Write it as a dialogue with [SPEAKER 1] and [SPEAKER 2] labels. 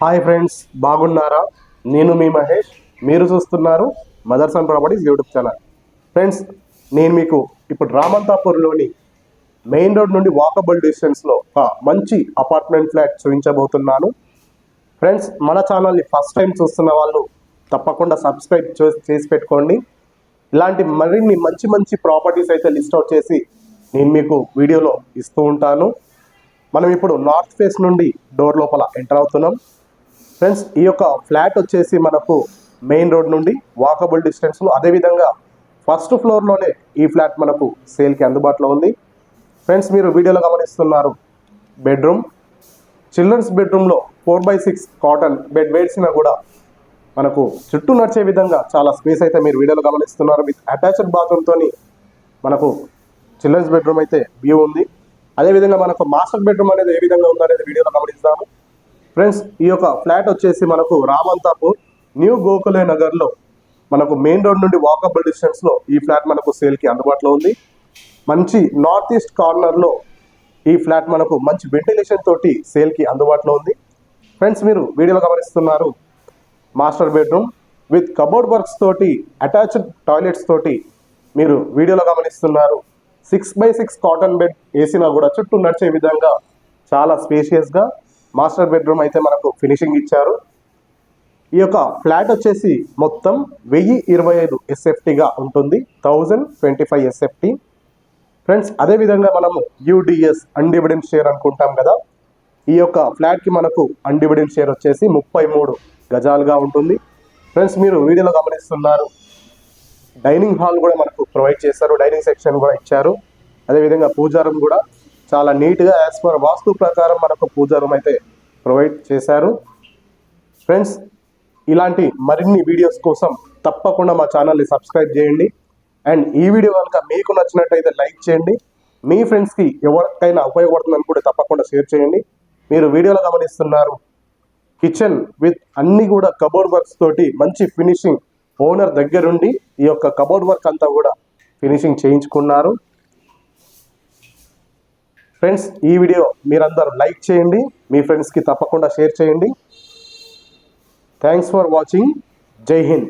[SPEAKER 1] Hi friends, బాగున్నారా? నేను మీ మహేష్. మీరు చూస్తున్నారు mothers and properties YouTube channel. Friends, నేను మీకు ఇప్పుడు రామంతాపూర్లోని మెయిన్ రోడ్ నుండి వాకబుల్ డిస్టెన్స్లో ఒక మంచి అపార్ట్మెంట్ ఫ్లాట్ చూపించబోతున్నాను. ఫ్రెండ్స్, మన ఛానల్ని ఫస్ట్ టైం చూస్తున్న వాళ్ళు తప్పకుండా సబ్స్క్రైబ్ చేసి పెట్టుకోండి. ఇలాంటి మరిన్ని మంచి మంచి ప్రాపర్టీస్ అయితే లిస్ట్ అవుట్ చేసి నేను మీకు వీడియోలో ఇస్తూ ఉంటాను. మనం ఇప్పుడు నార్త్ ఫేస్ నుండి డోర్ లోపల ఎంటర్ అవుతున్నాం. ఫ్రెండ్స్, ఈ యొక్క ఫ్లాట్ వచ్చేసి మనకు మెయిన్ రోడ్ నుండి వాకబుల్ డిస్టెన్స్లో, అదేవిధంగా ఫస్ట్ ఫ్లోర్లోనే ఈ ఫ్లాట్ మనకు సేల్కి అందుబాటులో ఉంది. ఫ్రెండ్స్, మీరు వీడియోలో గమనిస్తున్నారు బెడ్రూమ్. చిల్డ్రన్స్ బెడ్రూమ్లో 4x6 కాటన్ బెడ్ వేసినా కూడా మనకు చుట్టూ నడిచే విధంగా చాలా స్పేస్ అయితే మీరు వీడియోలో గమనిస్తున్నారు. విత్ అటాచ్డ్ బాత్రూమ్తో మనకు చిల్డ్రన్స్ బెడ్రూమ్ అయితే వ్యూ ఉంది. అదేవిధంగా మనకు మాస్టర్ బెడ్రూమ్ అనేది ఏ విధంగా ఉందనేది వీడియోలో గమనిస్తాము. ఫ్రెండ్స్, ఈ యొక్క ఫ్లాట్ వచ్చేసి మనకు రామంతాపూర్ న్యూ గోఖలే నగర్లో మనకు మెయిన్ రోడ్ నుండి వాకబుల్ డిస్టెన్స్లో ఈ ఫ్లాట్ మనకు సేల్కి అందుబాటులో ఉంది. మంచి నార్త్ ఈస్ట్ కార్నర్లో ఈ ఫ్లాట్ మనకు మంచి వెంటిలేషన్ తోటి సేల్కి అందుబాటులో ఉంది. ఫ్రెండ్స్, మీరు వీడియోలో గమనిస్తున్నారు master bedroom with cupboard works తోటి, అటాచ్డ్ టాయిలెట్స్ తోటి మీరు వీడియోలో గమనిస్తున్నారు. 6x6 కాటన్ బెడ్ వేసినా కూడా చుట్టూ నడిచే విధంగా చాలా స్పేషియస్గా మాస్టర్ బెడ్రూమ్ అయితే మనకు ఫినిషింగ్ ఇచ్చారు. ఈ యొక్క ఫ్లాట్ వచ్చేసి మొత్తం 1025 ఎస్ఎఫ్టీగా ఉంటుంది, 1025 ఎస్ఎఫ్టీ. ఫ్రెండ్స్, అదేవిధంగా మనము యూడిఎస్ అన్డివిడెంట్ షేర్ అనుకుంటాం కదా. ఈ యొక్క ఫ్లాట్కి మనకు అన్డివిడెంట్ షేర్ వచ్చేసి 33 గజాలుగా ఉంటుంది. ఫ్రెండ్స్, మీరు వీడియోలో గమనిస్తున్నారు డైనింగ్ హాల్ కూడా మనకు ప్రొవైడ్ చేశారు, డైనింగ్ సెక్షన్ కూడా ఇచ్చారు. అదేవిధంగా పూజా రూమ్ కూడా చాలా నీట్గా యాజ్ పర్ వాస్తు ప్రకారం మనకు పూజా రూమ్ అయితే ప్రొవైడ్ చేశారు. ఫ్రెండ్స్, ఇలాంటి మరిన్ని వీడియోస్ కోసం తప్పకుండా మా ఛానల్ని సబ్స్క్రైబ్ చేయండి. అండ్ ఈ వీడియో కనుక మీకు నచ్చినట్టయితే లైక్ చేయండి. మీ ఫ్రెండ్స్కి ఎవరికైనా ఉపయోగపడుతుంది అనుకుంటే తప్పకుండా షేర్ చేయండి. మీరు వీడియోలో గమనిస్తున్నారు కిచెన్ విత్ అన్ని కూడా కబోర్డ్ వర్క్స్ తోటి మంచి ఫినిషింగ్. ఓనర్ దగ్గరుండి ఈ యొక్క కబోర్డ్ వర్క్ అంతా కూడా ఫినిషింగ్ చేయించుకున్నారు. ఫ్రెండ్స్, ఈ వీడియో మీరందరూ లైక్ చేయండి, మీ ఫ్రెండ్స్కి తప్పకుండా షేర్ చేయండి. Thanks for watching. జై హింద్.